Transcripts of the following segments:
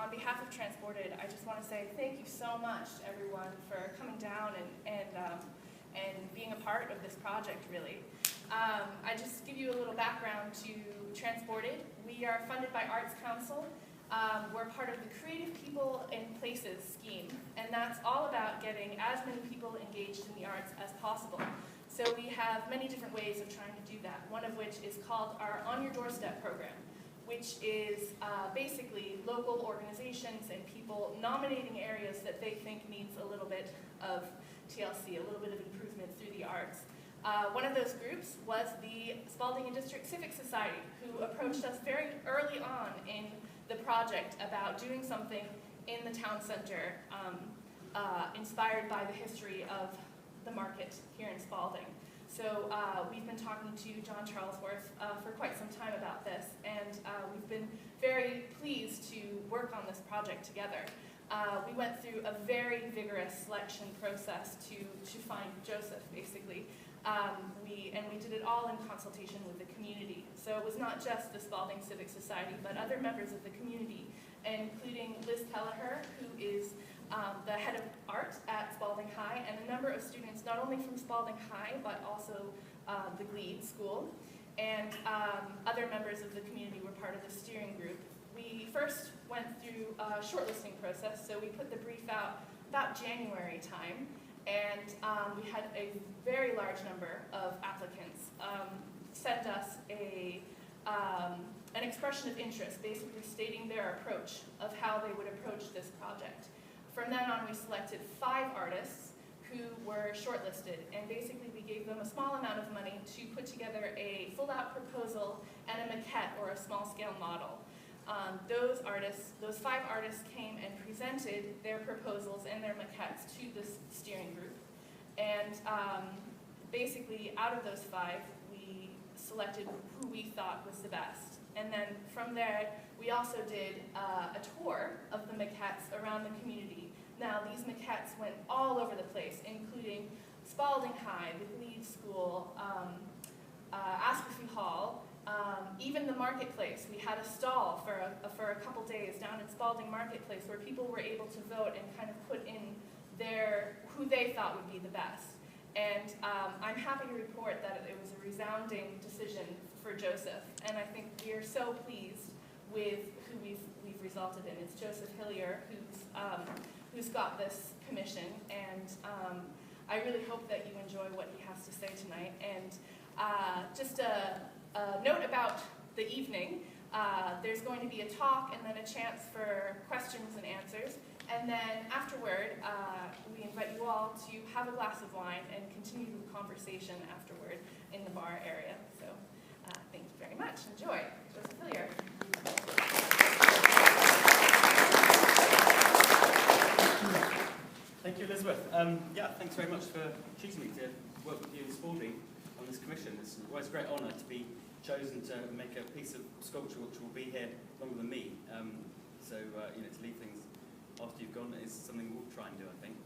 on behalf of Transported, I just want to say thank you so much to everyone for coming down and being a part of this project, really. I just give you a little background to Transported. We are funded by Arts Council. We're part of the Creative People and Places scheme, and that's all about getting as many people engaged in the arts as possible. So we have many different ways of trying to do that, one of which is called our On Your Doorstep program, which is basically local organizations and people nominating areas that they think needs a little bit of TLC, a little bit of improvement through the arts. One of those groups was the Spalding Civic Society, who approached us very early on in the project about doing something in the town center, inspired by the history of the market here in Spalding. So we've been talking to John Charlesworth for quite some time about this, and we've been very pleased to work on this project together. We went through a very vigorous selection process to find Joseph, basically. We did it all in consultation with the community. So it was not just the Spalding Civic Society, but other members of the community, including Liz Kelleher, who is the head of art at Spalding High, and a number of students, not only from Spalding High, but also the Glebe School. And other members of the community were part of the steering group. We first went through a shortlisting process, so we put the brief out about January time, and we had a very large number of applicants send us an expression of interest, basically stating their approach of how they would approach this project. From then on, we selected 5 artists who were shortlisted, and basically we gave them a small amount of money to put together a full-out proposal and a maquette, or a small-scale model. Those 5 artists came and presented their proposals and their maquettes to this steering group. And basically, out of those 5, we selected who we thought was the best. And then from there, we also did a tour of the maquettes around the community. Now, these maquettes went all over the place, including Spalding High, the Glebe School, Ascoffi Hall, even the marketplace. We had a stall for a couple days down in Spalding Marketplace where people were able to vote and kind of put in who they thought would be the best. And I'm happy to report that it was a resounding decision for Joseph, and I think we are so pleased with who we've resulted in. It's Joseph Hillier who's got this commission, and I really hope that you enjoy what he has to say tonight. And just a note about the evening. There's going to be a talk and then a chance for questions and answers. And then afterward, we invite you all to have a glass of wine and continue the conversation afterward in the bar area. So thank you very much. Enjoy. Joseph Hillier. Thank you, Elizabeth. Yeah, thanks very much for choosing me to work with you in Spalding on this commission. It's a great honour to be chosen to make a piece of sculpture which will be here longer than me. So to leave things after you've gone is something we'll try and do, I think.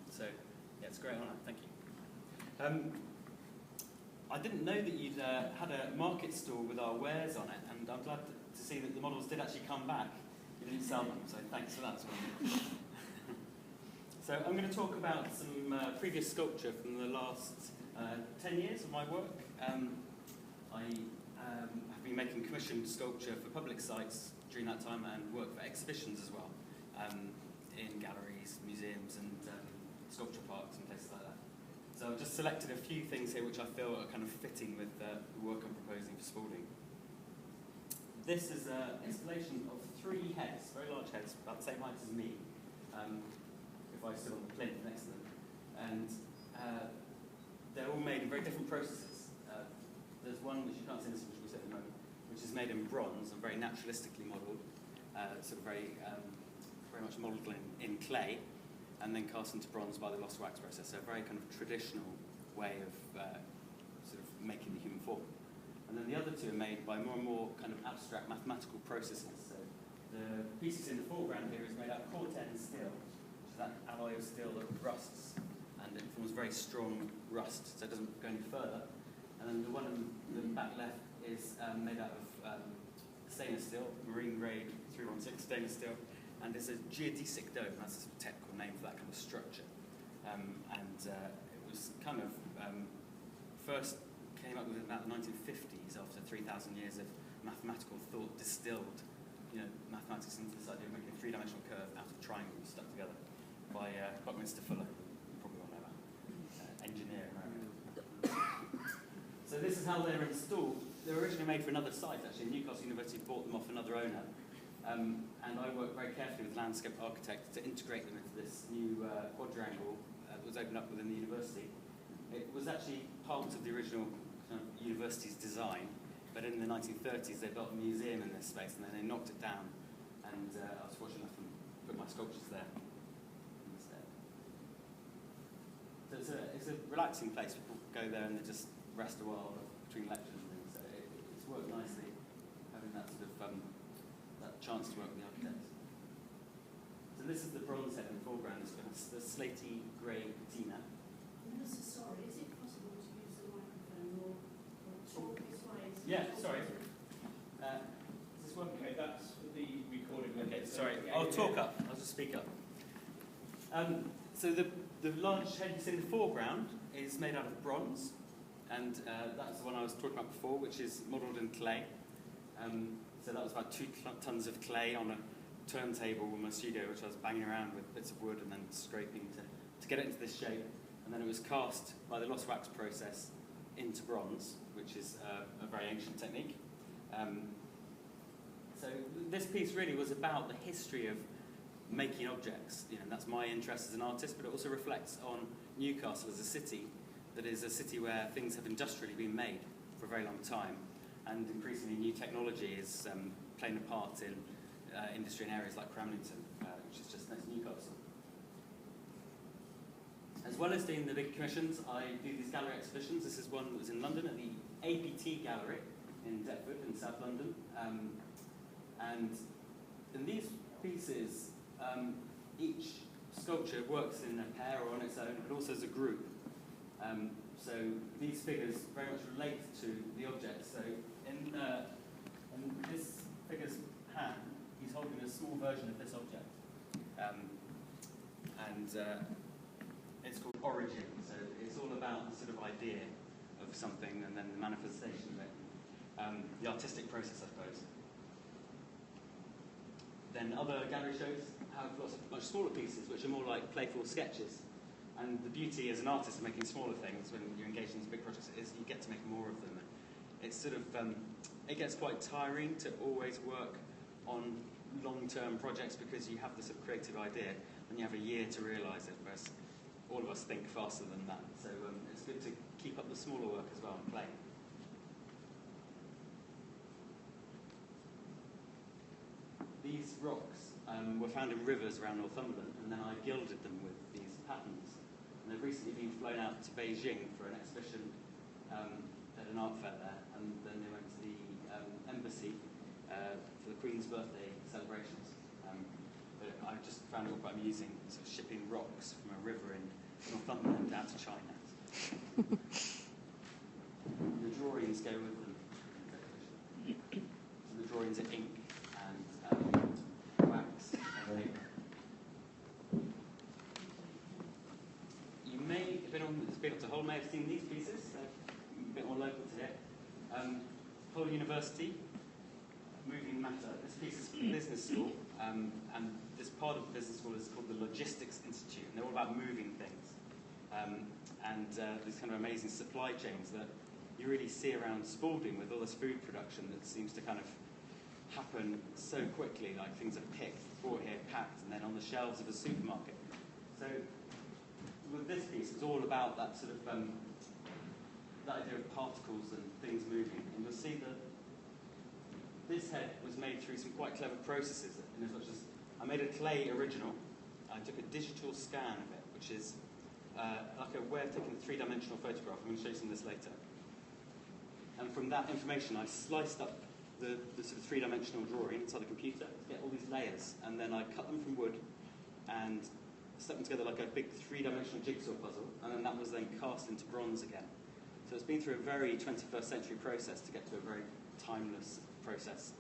So yeah, it's a great honour. Thank you. I didn't know that you'd had a market stall with our wares on it, and I'm glad to see that the models did actually come back. You didn't sell them, so thanks for that as well. So I'm going to talk about some previous sculpture from the last 10 years of my work. I have been making commissioned sculpture for public sites during that time and work for exhibitions as well, in galleries, museums and sculpture parks and places like that. So I've just selected a few things here which I feel are kind of fitting with the work I'm proposing for Spalding. This is an installation of 3 heads, very large heads, about the same height as me, if I stood on the plinth next to them. And they're all made in very different processes. There's one which you can't see in this image, at the moment, which is made in bronze and very naturalistically modelled, sort of very much modelled in clay, and then cast into bronze by the lost wax process. So a very kind of traditional way of sort of making the human form. And then the other 2 are made by more and more kind of abstract mathematical processes. So the pieces in the foreground here is made out of corten steel, which is that alloy of steel that rusts, and it forms very strong rust, so it doesn't go any further. And then the one in the back left is made out of stainless steel, marine grade 316 stainless steel, and it's a geodesic dome. That's a technical name for that kind of structure. It was kind of first came up with it about the 1950s, after 3,000 years of mathematical thought distilled, mathematics into this idea of making a three-dimensional curve out of triangles stuck together by Buckminster Fuller. You probably all know that. Engineer. So this is how they're installed. They were originally made for another site, actually. Newcastle University bought them off another owner. And I worked very carefully with the landscape architect to integrate them into this new quadrangle that was opened up within the university. It was actually part of the original kind of university's design, but in the 1930s they built a museum in this space and then they knocked it down, and I was fortunate enough to put my sculptures there instead. So it's a relaxing place. People go there and they just rest a while between lectures and things. So it's worked nicely having that sort of that chance to work with the architects. So this is the bronze head in the foreground. It's got the slaty grey patina. Minister, sorry, is it possible to use the microphone or talk this way? Yeah, sorry. Is this working? Okay, that's for the recording. Okay, sorry. I'll talk up. I'll just speak up. So the large head you see in the foreground is made out of bronze, and that's the one I was talking about before, which is modelled in clay. So that was about 2 tons of clay on a turntable in my studio, which I was banging around with bits of wood and then scraping to get it into this shape. And then it was cast by the lost wax process into bronze, which is a very ancient technique. So this piece really was about the history of making objects. That's my interest as an artist, but it also reflects on Newcastle as a city that is a city where things have industrially been made for a very long time, and increasingly new technology is playing a part in industry in areas like Cramlington, which is just next to Newcastle. As well as doing the big commissions, I do these gallery exhibitions. This is one that was in London at the APT Gallery in Deptford in South London. And in these pieces, each sculpture works in a pair or on its own, but also as a group. So these figures very much relate to the object. So in this figure's hand, he's holding a small version of this object. It's called Origin. So it's all about the sort of idea of something and then the manifestation of it. The artistic process, I suppose. Then other gallery shows have lots of much smaller pieces, which are more like playful sketches. And the beauty as an artist of making smaller things when you engage in these big projects is you get to make more of them. It's sort of, it gets quite tiring to always work on long-term projects because you have this sort of creative idea and you have a year to realise it, whereas all of us think faster than that. So it's good to keep up the smaller work as well and play. These rocks were found in rivers around Northumberland, and then I gilded them with these patterns. And they've recently been flown out to Beijing for an exhibition at an art fair there, and then they went to the embassy for the Queen's birthday celebrations. But I just found it all quite amusing, sort of shipping rocks from a river in Northumberland down to China. The drawings go with them. So the drawings are ink and wax and paper. You may have been up to Hull, may have seen these pieces. They're a bit more local to here. Hull University, Moving Matter. This piece is from business school, and this part of the business school is called the Logistics Institute, and they're all about moving things. These kind of amazing supply chains that you really see around Spalding with all this food production that seems to kind of happen so quickly, like things are picked, brought here, packed, and then on the shelves of a supermarket. So with this piece, it's all about that sort of that idea of particles and things moving. And you'll see that this head was made through some quite clever processes, in as much as I made a clay original. I took a digital scan of it, which is like a way of taking a three-dimensional photograph. I'm going to show you some of this later. And from that information, I sliced up the sort of three-dimensional drawing inside the computer to get all these layers, and then I cut them from wood and stuck them together like a big three-dimensional jigsaw puzzle, and then that was then cast into bronze again. So it's been through a very 21st century process to get to a very timeless process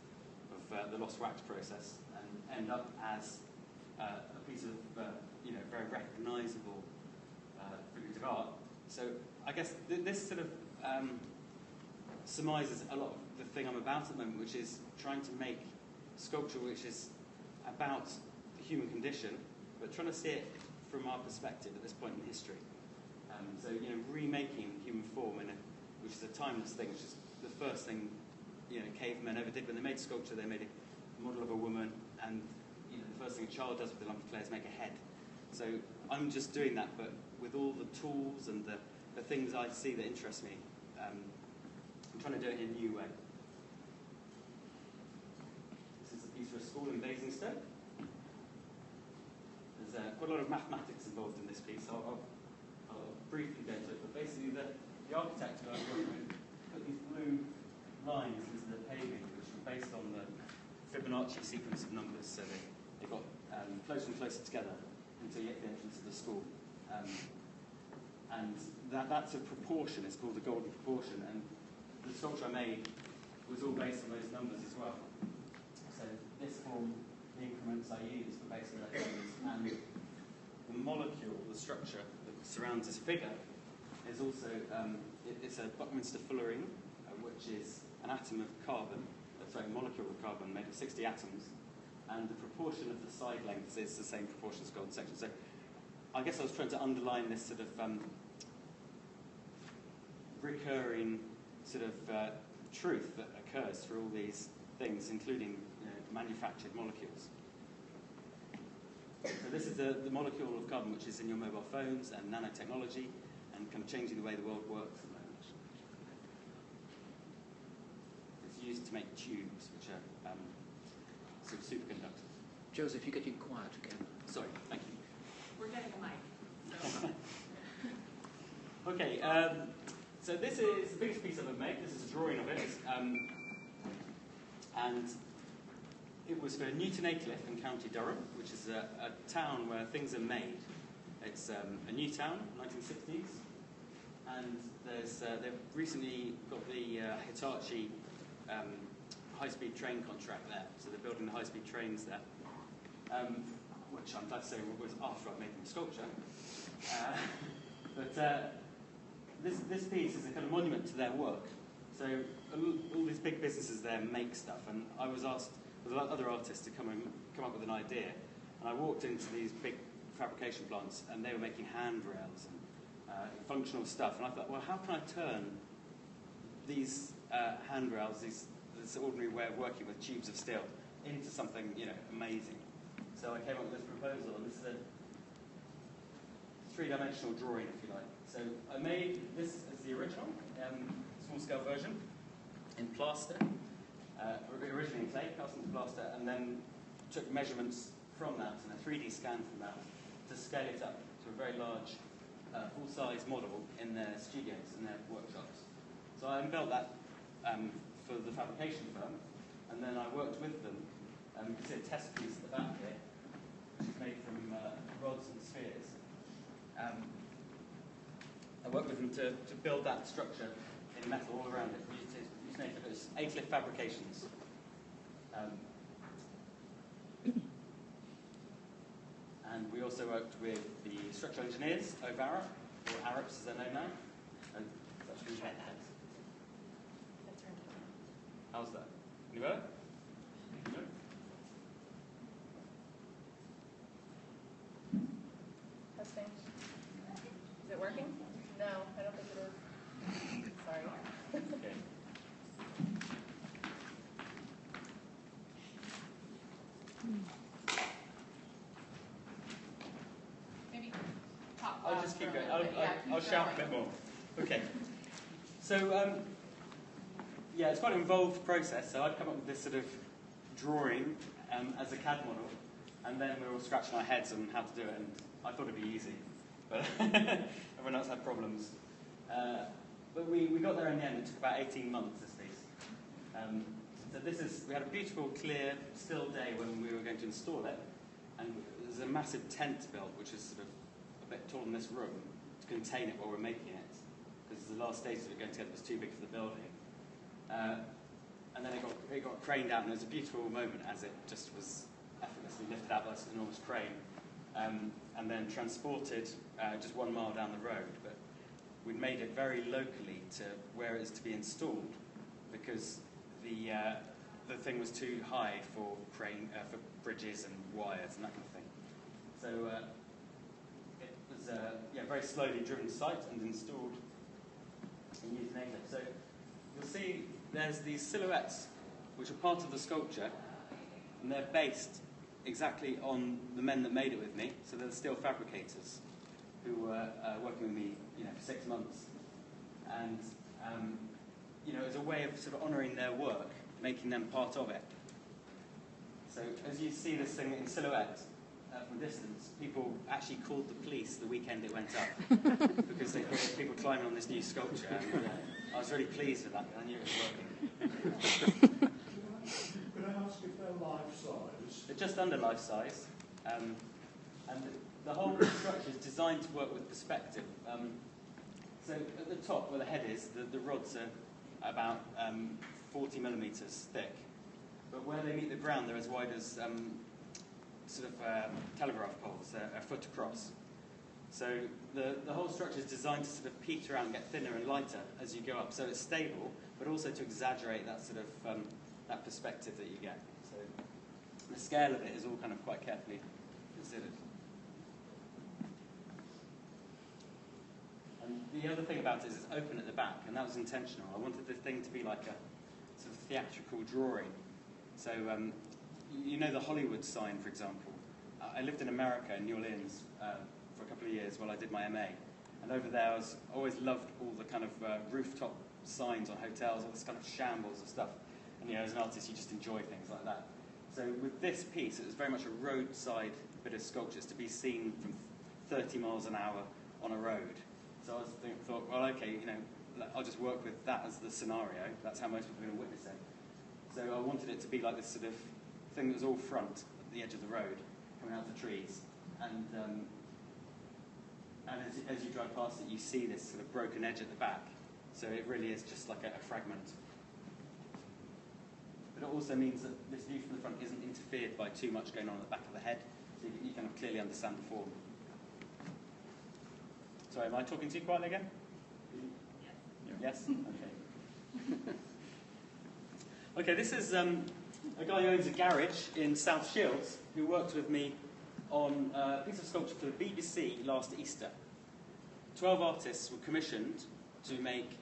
of the lost wax process, and end up as a piece of very recognisable figurative art. So I guess this sort of surmises a lot of the thing I'm about at the moment, which is trying to make sculpture which is about the human condition, but trying to see it from our perspective at this point in history. So remaking human form which is a timeless thing, which is the first thing cavemen ever did when they made sculpture. They made a model of a woman, and the first thing a child does with a lump of clay is make a head. So I'm just doing that, but with all the tools and the things I see that interest me. I'm trying to do it in a new way. This is a piece for a school in Basingstoke. There's quite a lot of mathematics involved in this piece, so I'll briefly go into it. But basically, the architect who I was working with put these blue lines into the paving, which were based on the Fibonacci sequence of numbers. So they got closer and closer together until you get to the entrance of the school. And that's a proportion. It's called the golden proportion. And the sculpture I made was all based on those numbers as well. So this form, the increments I used were based on those numbers. And the molecule, the structure that surrounds this figure, is also, it's a Buckminster fullerene, which is an atom of carbon, a molecule of carbon made of 60 atoms. And the proportion of the side lengths is the same proportion as golden section. So I guess I was trying to underline this sort of recurring sort of truth that occurs through all these things, including manufactured molecules. So this is the molecule of carbon which is in your mobile phones and nanotechnology and kind of changing the way the world works at the moment. It's used to make tubes which are sort of superconductors. Joseph, you're getting quiet again. Sorry, thank you. We're getting a mic. So. Okay, so this is the biggest piece I've ever made. This is a drawing of it. And it was for Newton Aycliffe in County Durham, which is a town where things are made. It's a new town, 1960s. And they've recently got the Hitachi high-speed train contract there. So they're building the high-speed trains there. Which I'm glad to say was after I'd made the sculpture. But this piece is a kind of monument to their work. So all these big businesses there make stuff, and I was asked with other artists to come up with an idea. And I walked into these big fabrication plants, and they were making handrails and functional stuff. And I thought, well, how can I turn these handrails, this ordinary way of working with tubes of steel, into something amazing? So I came up with this proposal, and this is a three-dimensional drawing, if you like. So I made this as the original, small-scale version, in plaster, originally in clay, cast into plaster, and then took measurements from that and a 3D scan from that to scale it up to a very large, full-size model in their studios, in their workshops. So I unveiled that for the fabrication firm, and then I worked with them. You can see a test piece at the back here, which is made from rods and spheres. I worked with them to build that structure in metal all around it. It was Aycliffe Fabrications. And we also worked with the structural engineers of Arup, or Arups as they're known now. How's that? Any better? No? Testing. Is it working? No, I don't think it is. Sorry. Okay. Maybe top. I'll just keep going. I'll shout a bit more. Okay. So, yeah, it's quite an involved process. So I'd come up with this sort of drawing as a CAD model, and then we were all scratching our heads on how to do it, and I thought it'd be easy. But everyone else had problems. But we got there in the end. It took about 18 months, this piece. So we had a beautiful, clear, still day when we were going to install it. And there's a massive tent built, which is sort of a bit taller than this room, to contain it while we're making it. Because the last stages of it going together was too big for the building. And then it got craned out, and it was a beautiful moment as it just was effortlessly lifted out by this enormous crane, and then transported just 1 mile down the road. But we'd made it very locally to where it is to be installed, because the thing was too high for for bridges and wires and that kind of thing. So it was a very slowly driven site and installed in euthanasia. So you'll see there's these silhouettes which are part of the sculpture, and they're based exactly on the men that made it with me. So they're the steel fabricators who were working with me, for 6 months, and as a way of sort of honouring their work, making them part of it. So as you see this thing in silhouette from a distance, people actually called the police the weekend it went up because they thought there were people climbing on this new sculpture, and I was really pleased with that. I knew it was working. Could I ask if they're life-size? They're just under life size, and the whole structure is designed to work with perspective. So at the top, where the head is, the rods are about 40 millimetres thick, but where they meet the ground, they're as wide as telegraph poles, a foot across. So the whole structure is designed to sort of peter out and get thinner and lighter as you go up. So it's stable, but also to exaggerate that sort of that perspective that you get. So the scale of it is all kind of quite carefully considered. And the other thing about it is it's open at the back, and that was intentional. I wanted the thing to be like a sort of theatrical drawing. So the Hollywood sign, for example. I lived in America, in New Orleans, for a couple of years while I did my MA. And over there, I always loved all the kind of rooftop signs on hotels, all this kind of shambles of stuff. And as an artist, you just enjoy things like that. So with this piece, it was very much a roadside bit of sculpture. It's to be seen from 30 miles an hour on a road. So I thought, well, okay, I'll just work with that as the scenario. That's how most people are going to witness it. So I wanted it to be like this sort of thing that was all front at the edge of the road, coming out of the trees. And as you drive past it, you see this sort of broken edge at the back. So it really is just like a fragment. But it also means that this view from the front isn't interfered by too much going on at the back of the head, so you kind of clearly understand the form. Sorry, am I talking too quietly again? Yes? Okay. Okay, this is a guy who owns a garage in South Shields who worked with me on a piece of sculpture for the BBC last Easter. 12 artists were commissioned to make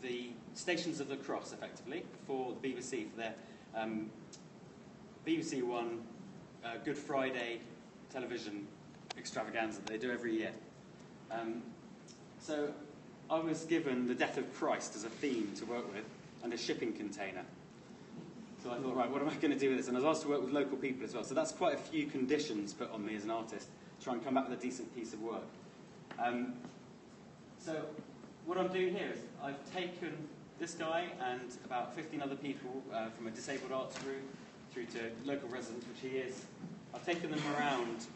the Stations of the Cross, effectively, for the BBC, for their BBC One Good Friday television extravaganza that they do every year. So I was given the death of Christ as a theme to work with, and a shipping container. So I thought, right, what am I going to do with this? And I was asked to work with local people as well. So that's quite a few conditions put on me as an artist, to try and come back with a decent piece of work. So what I'm doing here is I've taken this guy and about 15 other people from a disabled arts group through to local residents, which he is. I've taken them around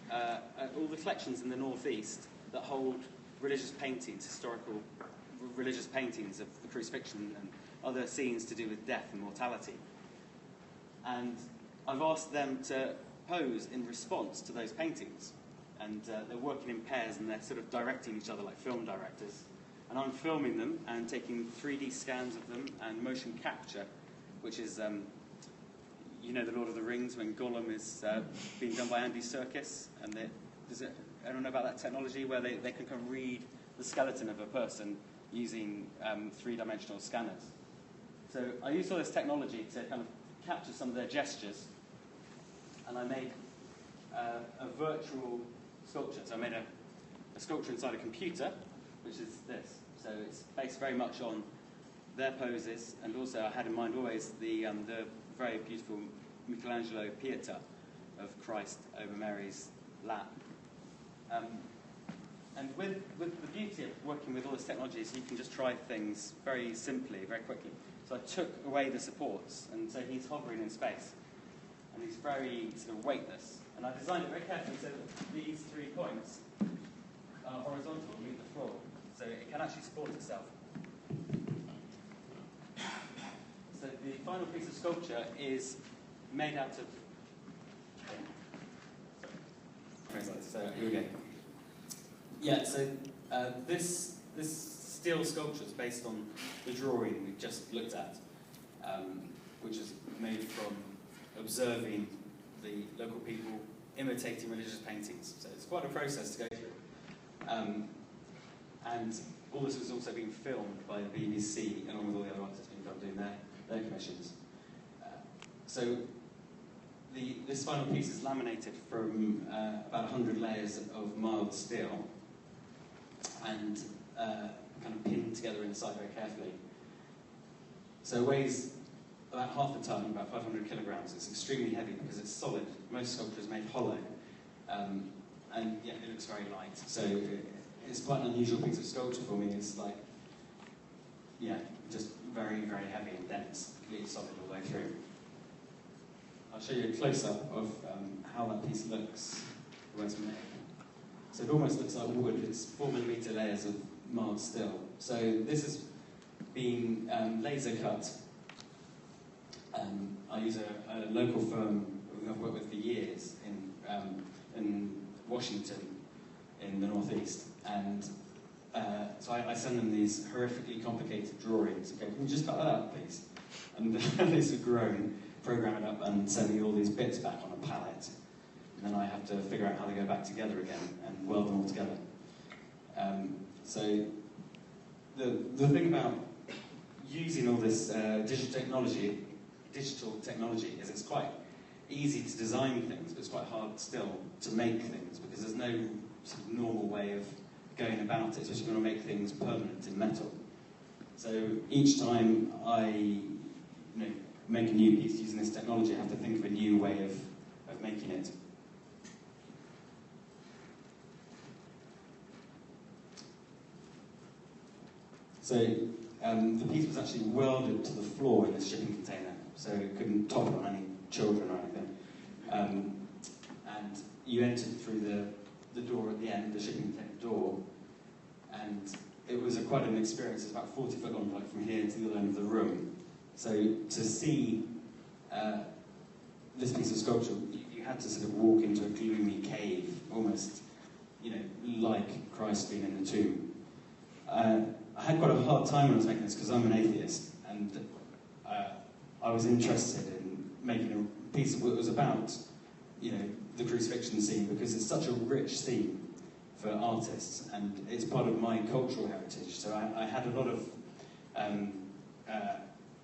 all the collections in the northeast that hold religious paintings, historical religious paintings of the crucifixion and other scenes to do with death and mortality. And I've asked them to pose in response to those paintings. And they're working in pairs and they're sort of directing each other like film directors. And I'm filming them and taking 3D scans of them and motion capture, which is, the Lord of the Rings, when Gollum is being done by Andy Serkis. And anyone know about that technology where they can kind of read the skeleton of a person using three-dimensional scanners? So I used all this technology to kind of capture some of their gestures, and I made a virtual sculpture. So I made a sculpture inside a computer, which is this. So it's based very much on their poses, and also I had in mind always the very beautiful Michelangelo Pieta of Christ over Mary's lap. And with the beauty of working with all this technology is you can just try things very simply, very quickly. So I took away the supports, and so he's hovering in space, and he's very sort of weightless. And I designed it very carefully so that these 3 points are horizontal and meet the floor, so it can actually support itself. So the final piece of sculpture is made out of So here we go. Yeah, so this steel sculpture is based on the drawing we just looked at, which is made from observing the local people imitating religious paintings. So it's quite a process to go through. And all this was also being filmed by the BBC, along with all the other artists being doing their commissions. So this final piece is laminated from about 100 layers of mild steel and kind of pinned together inside very carefully. So it weighs about half a ton, about 500 kilograms. It's extremely heavy because it's solid. Most sculpture is made hollow. And yeah, it looks very light. So it's quite an unusual piece of sculpture for me. It's like, yeah, just very, very heavy and dense, completely solid all the way through. I'll show you a close-up of how that piece looks when it's made. So it almost looks like wood. It's 4mm layers of mild steel. So this has been laser cut. I use a local firm who I've worked with for years in Washington, in the Northeast, and so I send them these horrifically complicated drawings. Okay, can you just cut that out, please? And they sort of groan, program it up, and send me all these bits back on a palette. And then I have to figure out how they go back together again and weld them all together. So the thing about using all this digital technology is it's quite easy to design things, but it's quite hard still to make things because there's no sort of normal way of going about it, especially if you want to make things permanent in metal. So each time I make a new piece using this technology, I have to think of a new way of making it. So the piece was actually welded to the floor in the shipping container, so it couldn't topple on any children or anything. And you entered through the door at the end, the shipping container door, and it was quite an experience. It's about 40 foot long, like from here to the other end of the room. So to see this piece of sculpture, you had to sort of walk into a gloomy cave, almost, like Christ being in the tomb. I had quite a hard time when I was making this because I'm an atheist, and I was interested in making a piece that was about, the crucifixion scene because it's such a rich theme for artists, and it's part of my cultural heritage. So I had a lot of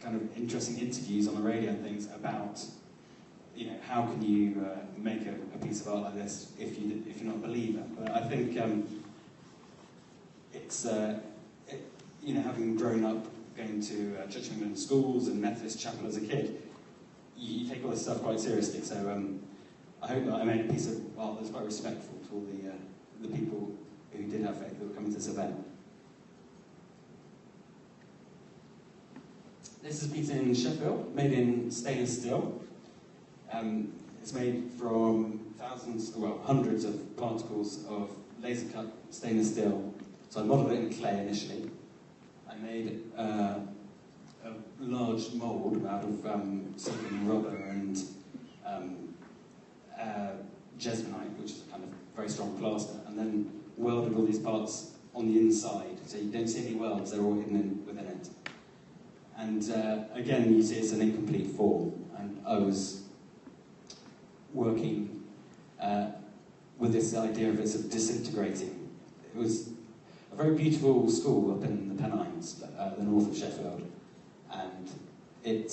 kind of interesting interviews on the radio and things about, how can you make a piece of art like this if you're not a believer? But I think it's having grown up going to Church of England schools and Methodist chapel as a kid, you take all this stuff quite seriously. So I hope that I made a piece of art that's quite respectful to all the people who did have faith that were coming to this event. This is a piece in Sheffield, made in stainless steel. It's made from hundreds of particles of laser-cut stainless steel. So I modelled it in clay initially. I made a large mould out of silicon rubber and jesmonite, which is a kind of very strong plaster, and then welded all these parts on the inside, so you don't see any welds, they're all hidden within it. And again, you see it's an incomplete form, and I was working with this idea of it sort of disintegrating. It was a very beautiful school up in the Pennines, the north of Sheffield, and it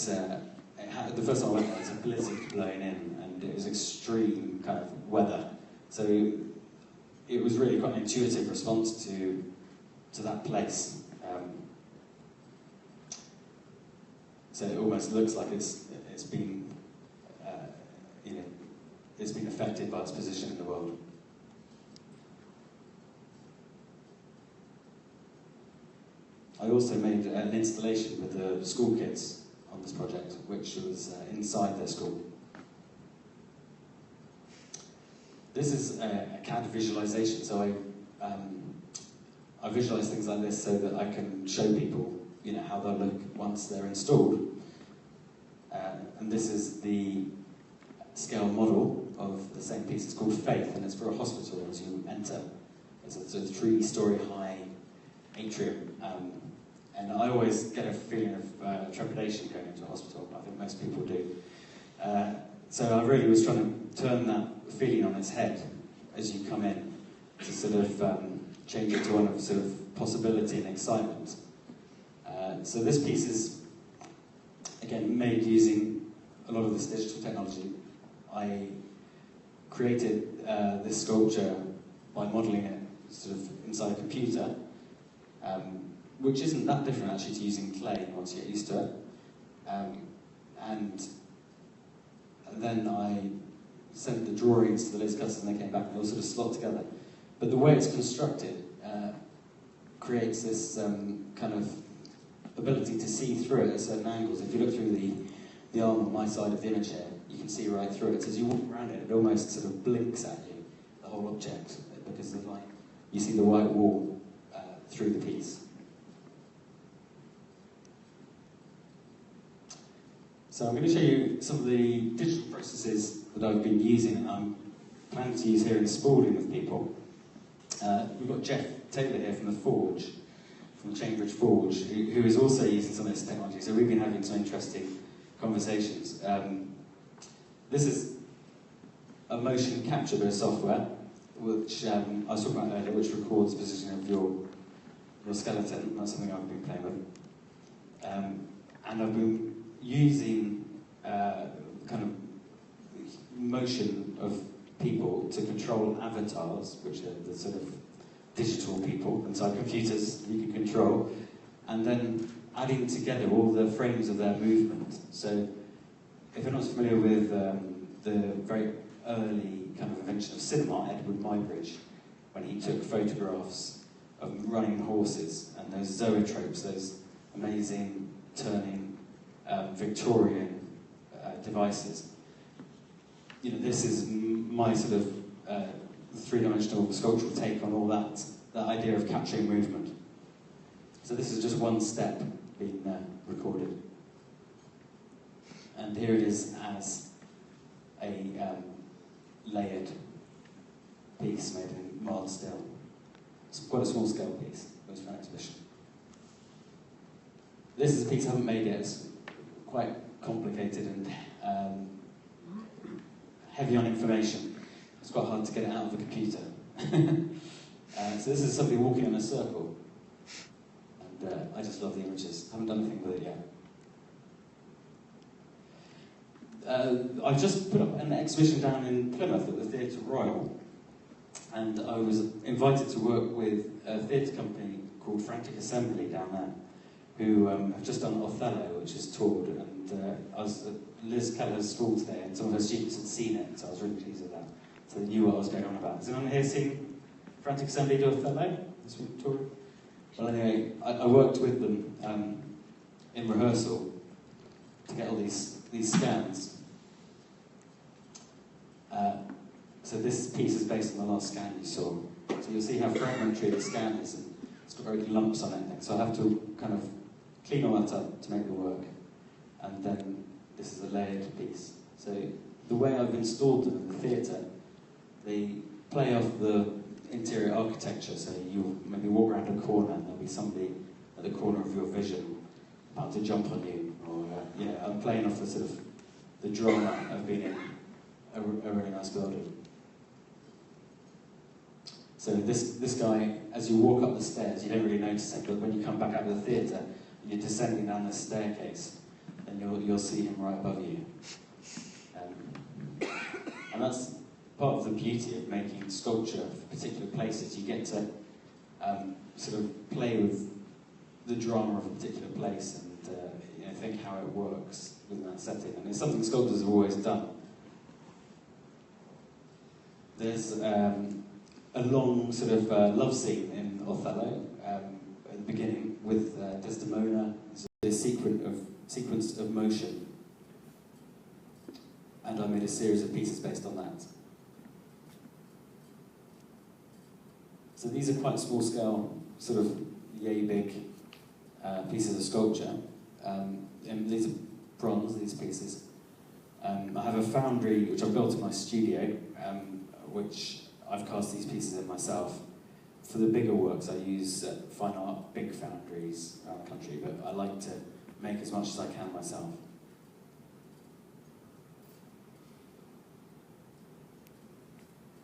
had, the first time I went there, it was a blizzard blowing in, and it was extreme kind of weather. So it was really quite an intuitive response to that place. So it almost looks like it's been it's been affected by its position in the world. I also made an installation with the school kids on this project, which was inside their school. This is a CAD visualization, so I visualize things like this so that I can show people, how they'll look once they're installed. And this is the scale model. of the same piece. It's called Faith, and it's for a hospital as you enter. It's a sort of 3-story high atrium. And I always get a feeling of trepidation going into a hospital. I think most people do. So I really was trying to turn that feeling on its head as you come in, to sort of change it to one of sort of possibility and excitement. So this piece is, again, made using a lot of this digital technology. I created this sculpture by modelling it sort of inside a computer, which isn't that different actually to using clay once you get used to it. And then I sent the drawings to the laser cutters and they came back and they all sort of slot together. But the way it's constructed creates this kind of ability to see through it at certain angles. If you look through the arm on my side of the image here, you can see right through it. So as you walk around it, it almost sort of blinks at you, the whole object, because of like, you see the white wall through the piece. So I'm going to show you some of the digital processes that I've been using and I'm planning to use here in Spalding with people. We've got Jeff Taylor here from the Forge, from the Cambridge Forge, who is also using some of this technology. So we've been having some interesting conversations. This is a motion capture bit of software, which I was talking about earlier, which records the position of your skeleton. That's something I've been playing with. And I've been using kind of motion of people to control avatars, which are the sort of digital people inside computers you can control, and then adding together all the frames of their movement. So if you're not familiar with the very early kind of invention of cinema, Edward Muybridge, when he took photographs of running horses and those zoetropes, those amazing turning Victorian devices. You know, this is my sort of three-dimensional sculptural take on all that idea of capturing movement. So this is just one step being recorded. And here it is as a layered piece made in mild steel. It's quite a small scale piece, it was for an exhibition. This is a piece I haven't made yet. It's quite complicated and heavy on information. It's quite hard to get it out of the computer. So this is somebody walking in a circle. And I just love the images. I haven't done anything with it yet. I've just put up an exhibition down in Plymouth at the Theatre Royal. And I was invited to work with a theatre company called Frantic Assembly down there, who have just done Othello, which is toured. And I was at Liz Keller's school today, and some of her students had seen it, so I was really pleased with that. So they knew what I was going on about. Has anyone here seen Frantic Assembly do Othello? This week touring? Well, anyway, I worked with them in rehearsal to get all these scans. So this piece is based on the last scan you saw. So you'll see how fragmentary the scan is, and it's got very good lumps on it. So I have to kind of clean all that up to make it work. And then this is a layered piece. So the way I've installed them in the theatre, they play off the interior architecture. So you'll maybe walk around a corner and there'll be somebody at the corner of your vision about to jump on you. Or, I'm playing off the sort of the drama of being in a really nice building. So this guy, as you walk up the stairs, you don't really notice it, but when you come back out of the theatre and you're descending down the staircase, then you'll see him right above you. And that's part of the beauty of making sculpture for particular places. You get to sort of play with the drama of a particular place and think how it works within that setting. And it's something sculptors have always done. There's a long sort of love scene in Othello at the beginning with Desdemona. It's a sequence of motion. And I made a series of pieces based on that. So these are quite small scale, sort of yay big pieces of sculpture. And these are bronze, these pieces. I have a foundry which I built in my studio, which I've cast these pieces in myself. For the bigger works, I use fine art big foundries around the country, but I like to make as much as I can myself.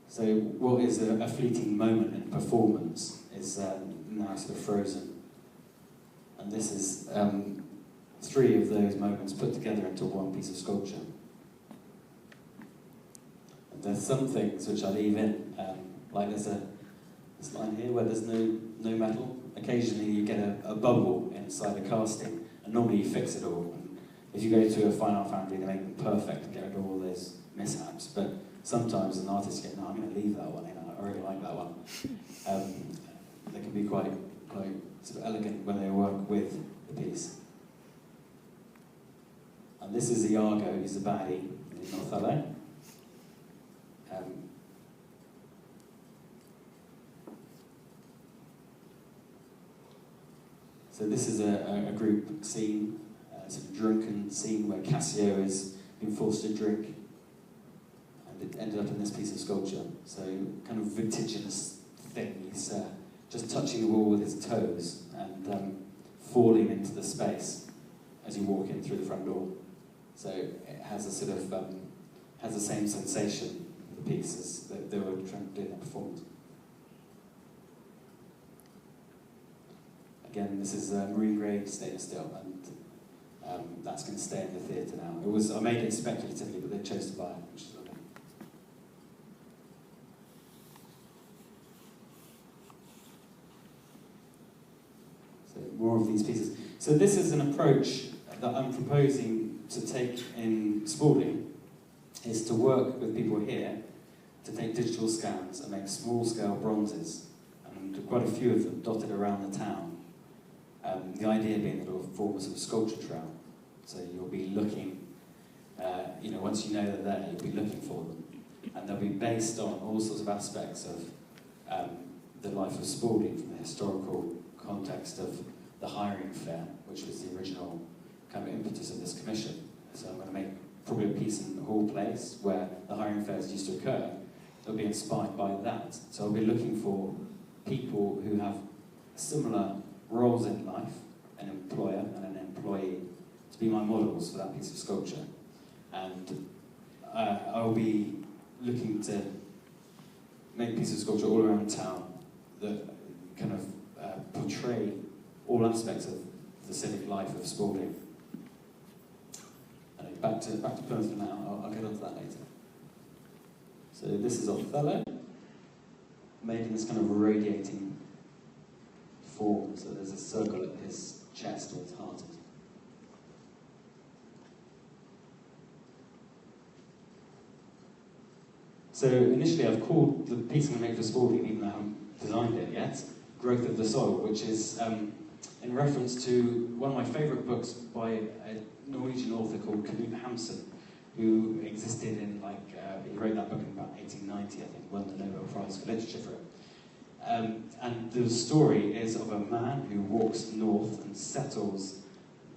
So what is a fleeting moment in performance is now sort of frozen. And this is 3 of those moments put together into one piece of sculpture. And there's some things which I leave in, like there's this line here where there's no metal. Occasionally you get a bubble inside a casting, and normally you fix it all. And if you go to a fine art foundry, they make them perfect and get rid of all those mishaps. But sometimes an artist goes, no, I'm going to leave that one in. I really like that one. They can be quite sort of elegant when they work with the piece. And this is Iago, who's the baddie in Othello. So this is a group scene, a sort of drunken scene where Cassio is being forced to drink, and it ended up in this piece of sculpture. So kind of vertiginous thing. He's just touching the wall with his toes and falling into the space as you walk in through the front door. So it has a sort of has the same sensation of the piece as they were trying to do in that performance. Again, this is marine grade stainless steel, and that's going to stay in the theatre now. I made it speculatively, but they chose to buy it, which is lovely. So more of these pieces. So this is an approach that I'm proposing to take in Spalding, is to work with people here to take digital scans and make small-scale bronzes, and quite a few of them dotted around the town. The idea being that it'll form a sort of sculpture trail. So you'll be looking, once you know they're there, you'll be looking for them. And they'll be based on all sorts of aspects of the life of Spalding, from the historical context of the hiring fair, which was the original kind of impetus of this commission. So I'm going to make probably a piece in Hall Place where the hiring fairs used to occur. It'll be inspired by that. So I'll be looking for people who have similar roles in life, an employer and an employee, to be my models for that piece of sculpture. And I'll be looking to make pieces of sculpture all around town that kind of portray all aspects of the civic life of Spalding. Back to Plymouth for now, I'll get onto that later. So this is Othello, made in this kind of radiating form, so there's a circle at his chest where his heart is. So initially I've called the piece I'm going to make for Spalding, even though I haven't designed it yet, Growth of the Soil, which is in reference to one of my favourite books by a Norwegian author called Knut Hamsun, who existed in he wrote that book in about 1890, I think, won the Nobel Prize for Literature for it. And the story is of a man who walks north and settles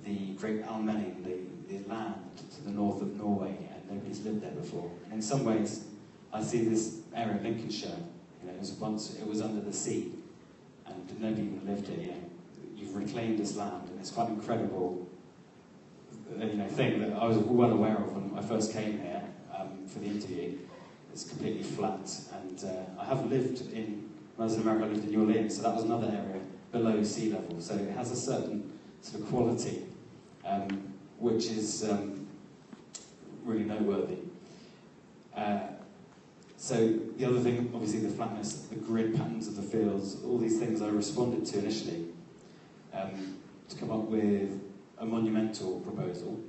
the Great Almenning, the land to the north of Norway, and nobody's lived there before. And in some ways, I see this area, Lincolnshire, it was under the sea, and nobody even lived here. You've reclaimed this land, and it's quite an incredible thing that I was well aware of when I first came here for the interview. It's completely flat, and I have lived when I was in America, I lived in New Orleans, so that was another area below sea level. So it has a certain sort of quality, which is really noteworthy. So the other thing, obviously the flatness, the grid patterns of the fields, all these things I responded to initially to come up with a monumental proposal,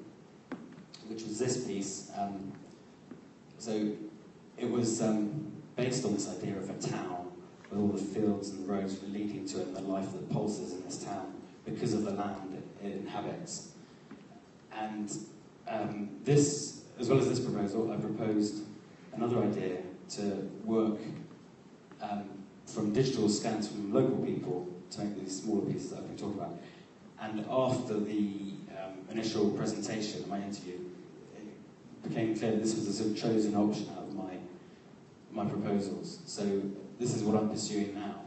which was this piece. So it was based on this idea of a town with all the fields and the roads leading to it and the life that pulses in this town because of the land it inhabits. And this, as well as this proposal, I proposed another idea to work from digital scans from local people to make these smaller pieces that I've been talking about. And after the initial presentation of my interview, became clear that this was a sort of chosen option out of my proposals. So this is what I'm pursuing now,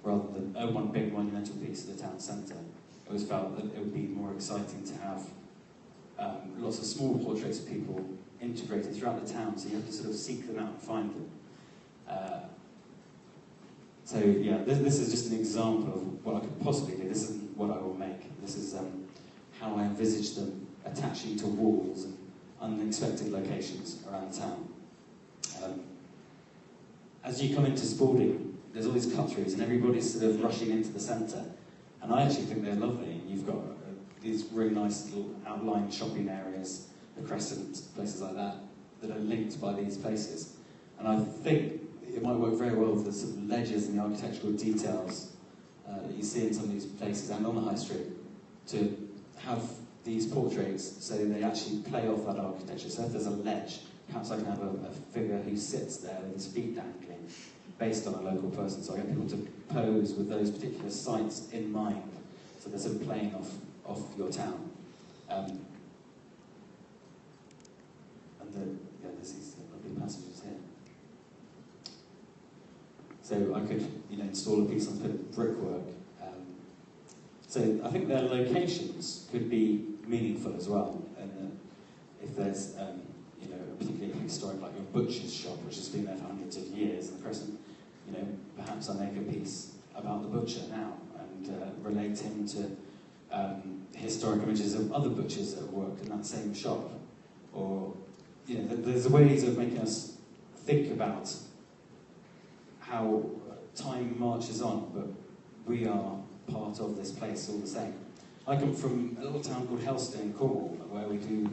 rather than one big monumental piece of the town centre. It was felt that it would be more exciting to have lots of small portraits of people integrated throughout the town, so you have to sort of seek them out and find them. So yeah, this is just an example of what I could possibly do. This isn't what I will make. This is how I envisage them attaching to walls and unexpected locations around town. As you come into Spalding, there's all these cut-throughs and everybody's sort of rushing into the centre, and I actually think they're lovely. And you've got these really nice little outlined shopping areas, the Crescent, places like that, that are linked by these places. And I think it might work very well with the sort of ledges and the architectural details that you see in some of these places and on the high street, to have these portraits so they actually play off that architecture. So if there's a ledge, perhaps I can have a figure who sits there with his feet dangling, based on a local person. So I get people to pose with those particular sites in mind. So they're sort of playing off your town. And there's these lovely passages here. So I could, install a piece on a bit of brickwork. So I think their locations could be meaningful as well. And if there's, a particularly historic, like your butcher's shop, which has been there for hundreds of years in the Crescent, perhaps I make a piece about the butcher now and relate him to historic images of other butchers that have worked in that same shop. Or, there's ways of making us think about how time marches on, but we are part of this place all the same. I come from a little town called Helston in Cornwall, where we do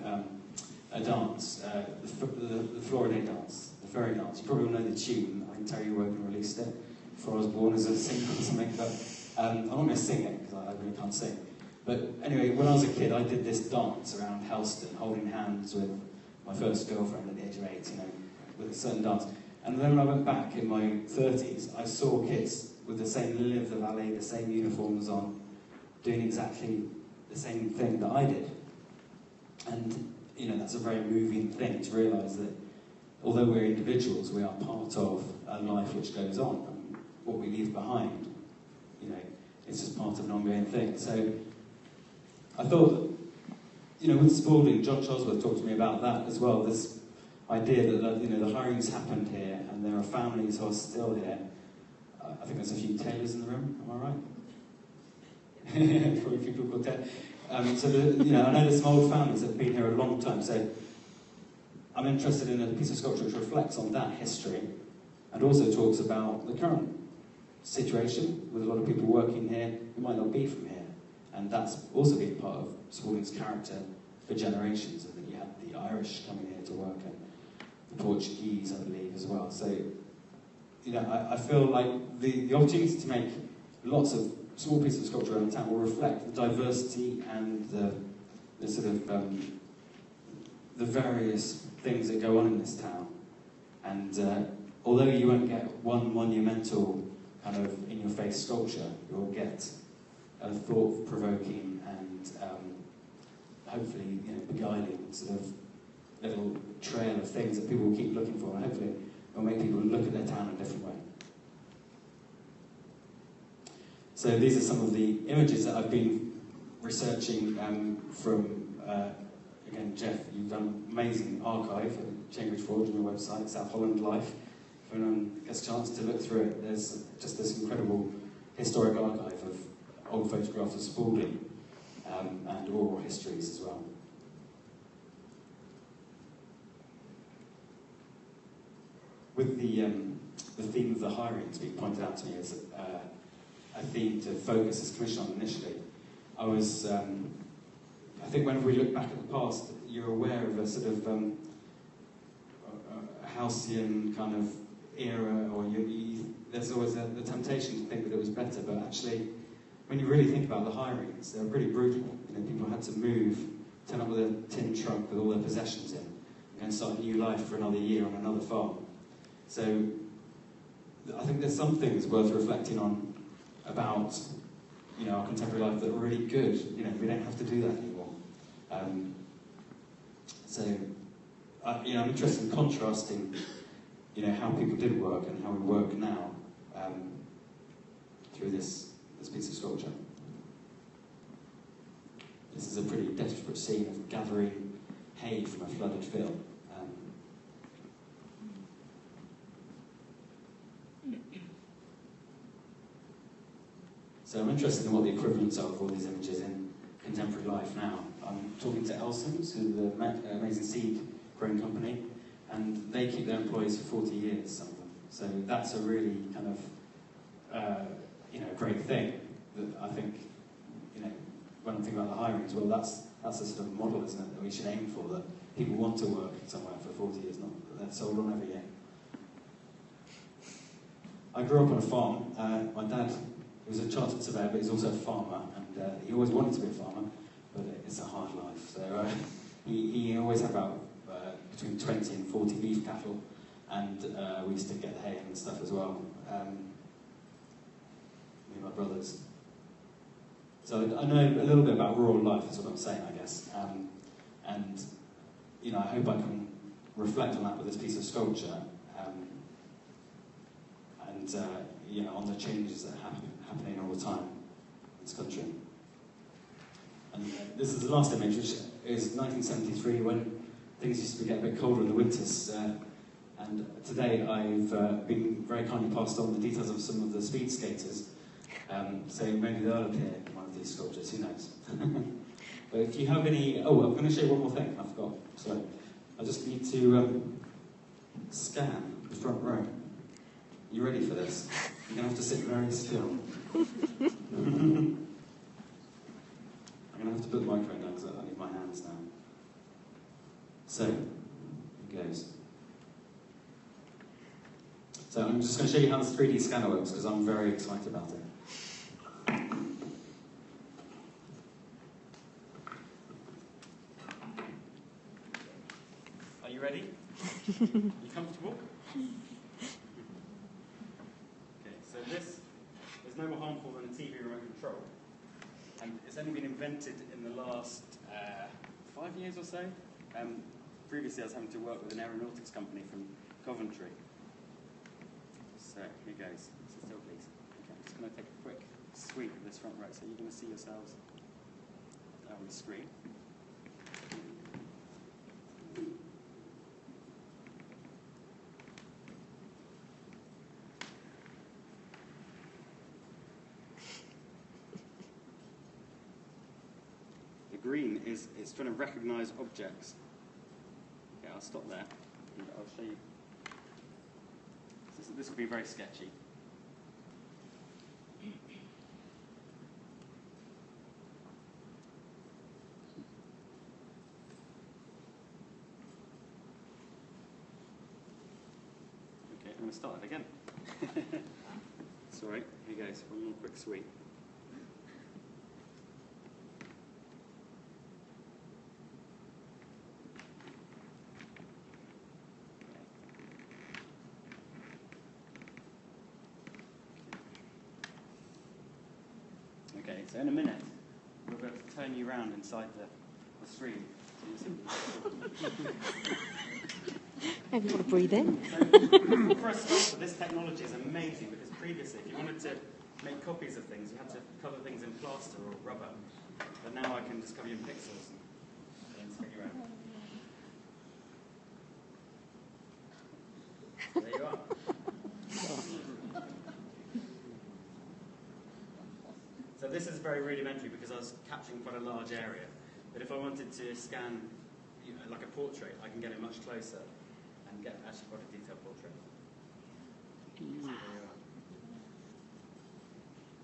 a dance, the Florida dance, the ferry dance. You probably all know the tune. I can tell you Wogan released it before I was born as a singer or something, but I'm not going to sing it because I really can't sing. But anyway, when I was a kid, I did this dance around Helston, holding hands with my first girlfriend at the age of 8, with a certain dance. And then when I went back in my 30s, I saw kids with the same lily of the valley, the same uniforms on, doing exactly the same thing that I did. And, that's a very moving thing to realise that although we're individuals, we are part of a life which goes on. And what we leave behind, it's just part of an ongoing thing. So I thought that, with Spalding, John Chosworth talked to me about that as well, this idea that, the hirings happened here and there are families who are still here. I think there's a few tailors in the room, am I right? Probably a few people called tailors. I know there's some old families that have been here a long time, so I'm interested in a piece of sculpture which reflects on that history and also talks about the current situation with a lot of people working here who might not be from here. And that's also been part of Spalding's character for generations. I think you had the Irish coming here to work and the Portuguese, I believe, as well. So, I feel like the opportunity to make lots of small pieces of sculpture around town will reflect the diversity and the sort of the various things that go on in this town. And although you won't get one monumental kind of in-your-face sculpture, you'll get a thought-provoking and hopefully beguiling sort of little trail of things that people will keep looking for, and hopefully it'll make people look at their town in a different way. So these are some of the images that I've been researching from, again, Jeff, you've done amazing archive at Cambridge Forge on your website, South Holland Life. If anyone gets a chance to look through it, there's just this incredible historic archive of old photographs of Spalding and oral histories as well. With the theme of the hirings being pointed out to me as a theme to focus this commission on initially, I was, I think when we look back at the past, you're aware of a sort of a halcyon kind of era, or there's always the temptation to think that it was better, but actually, when you really think about the hirings, they were pretty brutal. People had to move, turn up with a tin trunk with all their possessions in, and start a new life for another year on another farm. So, I think there's some things worth reflecting on about, our contemporary life that are really good. We don't have to do that anymore. So, I'm interested in contrasting, how people did work and how we work now through this piece of sculpture. This is a pretty desperate scene of gathering hay from a flooded field. So I'm interested in what the equivalents are of all these images in contemporary life now. I'm talking to Elsons, who's the amazing seed growing company, and they keep their employees for 40 years, some of them. So that's a really kind of, great thing that I think, when I'm thinking about the hiring as well, that's a sort of model, isn't it, that we should aim for, that people want to work somewhere for 40 years, not that they're sold on every year. I grew up on a farm. My dad was a chartered surveyor, but he's also a farmer, and he always wanted to be a farmer, but it's a hard life. So he always had about between 20 and 40 beef cattle, and we used to get hay and stuff as well. Me and my brothers. So I know a little bit about rural life, is what I'm saying, I guess. And I hope I can reflect on that with this piece of sculpture, and on the changes that are happening all the time in this country. And this is the last image, which is 1973, when things used to get a bit colder in the winters. And today I've been very kindly passed on the details of some of the speed skaters. So maybe they'll appear in one of these sculptures, who knows? But if you have any... Oh, I'm going to show you one more thing, I forgot. So I just need to scan the front row. You ready for this? You're going to have to sit very still. I'm going to have to put the microphone down because I need my hands now. So, here goes. So I'm just going to show you how this 3D scanner works because I'm very excited about it. Are you ready? You comfortable? Okay, so this is no more harmful than a TV remote control. And it's only been invented in the last 5 years or so. Previously I was having to work with an aeronautics company from Coventry. So here goes. Sit still, please. Okay, I'm just going to take a quick sweep of this front row. So you're going to see yourselves there on the screen. The green is it's trying to recognise objects. Okay, I'll stop there. And I'll show you. This will be very sketchy. Okay, I'm going to start it again. Sorry, here goes. One more quick sweep. Okay, so in a minute, we're going to turn you around inside the stream. Maybe you want to breathe in. So, for a start, this technology is amazing because previously, if you wanted to make copies of things, you had to cover things in plaster or rubber. But now I can just cover you in pixels and spin you around. There you are. So this is very rudimentary because I was capturing quite a large area. But if I wanted to scan, like a portrait, I can get it much closer and get actually quite a detailed portrait.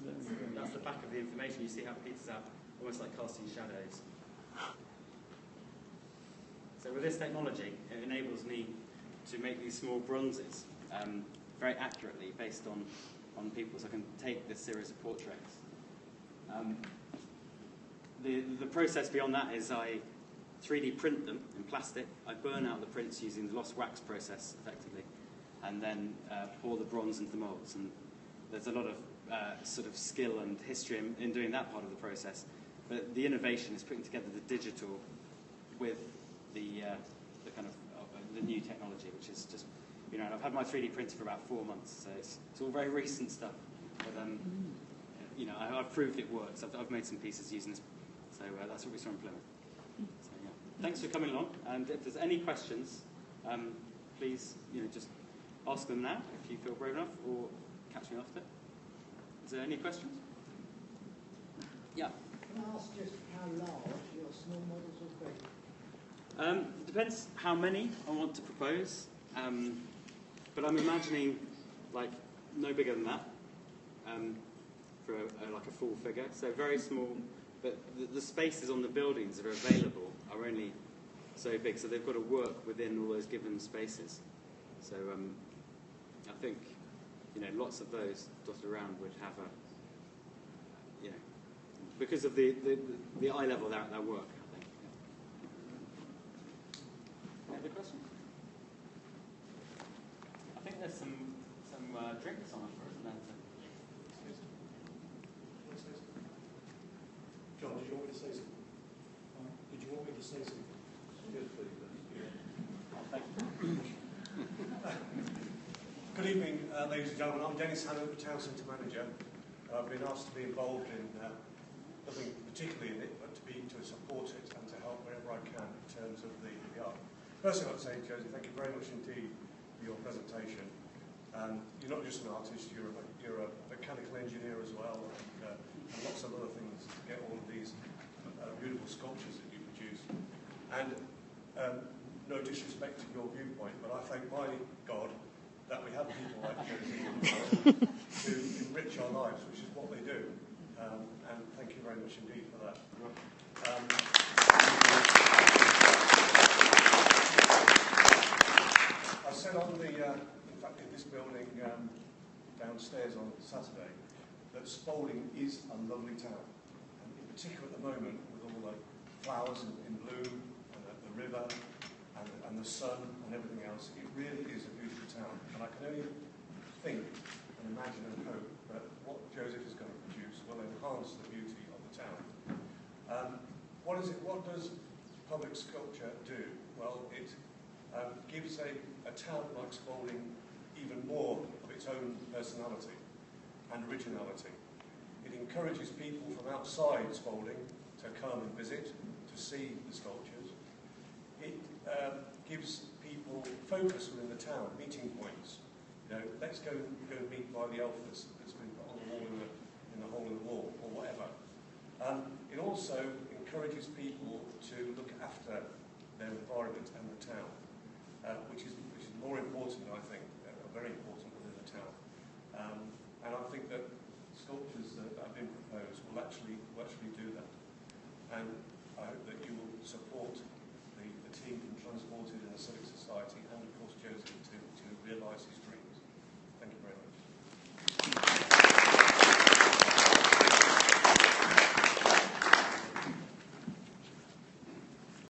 So that's the back of the information. You see how it peters out, almost like casting shadows. So with this technology, it enables me to make these small bronzes very accurately based on people. So I can take this series of portraits. The process beyond that is I 3D print them in plastic. I burn out the prints using the lost wax process, effectively, and then pour the bronze into the moulds. And there's a lot of sort of skill and history in doing that part of the process. But the innovation is putting together the digital with the kind of the new technology, which is just, you know, I've had my 3D printer for about 4 months, so it's all very recent stuff. But, you know, I've proved it works. I've made some pieces using this, so that's what we saw in Plymouth. So, yeah. Thanks for coming along, and if there's any questions, please, you know, just ask them now if you feel brave enough, or catch me after. Is there any questions? Yeah. Can I ask just how large your small models will be? It depends how many I want to propose, but I'm imagining like no bigger than that for like a full figure. So very small, but the spaces on the buildings that are available are only so big, so they've got to work within all those given spaces. So I think, you know, lots of those dotted around would have a, you know, because of the eye level that work, I think. Yeah. Any other questions? I think there's some drinks on offer, isn't there? John, did you want me to say something? Did you want me to say something? Yes, please. Oh, thank you. Good evening, ladies and gentlemen. I'm Dennis Hannah, the Town Centre Manager. I've been asked to be involved in nothing particularly in it, but to support it and to help wherever I can in terms of the art. First thing I'd say, Josie, thank you very much indeed for your presentation. You're not just an artist, you're a mechanical engineer as well, and lots of other things to get all of these beautiful sculptures that you produce. And no disrespect to your viewpoint, but I thank my God that we have people like Josie to enrich our lives, which is what they do. And thank you very much indeed for that. I said on the, in fact, in this building downstairs on Saturday, that Spalding is a lovely town. And in particular at the moment, with all the flowers in bloom, and the river, and the sun, and everything else, it really is a beautiful town. And I can only think and imagine and hope that what Joseph is going to produce will enhance the beauty of the town. What does public sculpture do? Well, it gives a town like Spalding even more of its own personality and originality. It encourages people from outside Spalding to come and visit, to see the sculptures. It gives people focus within the town, meeting points. You know, let's go meet by the elf that's been put on the wall in the hole in the wall, or whatever. It also encourages people to look after their environment and the town, which is more important, I think, very important within the town. And I think that sculptures that have been proposed will actually do that. And I hope that you will support the team from Transported in the Civic Society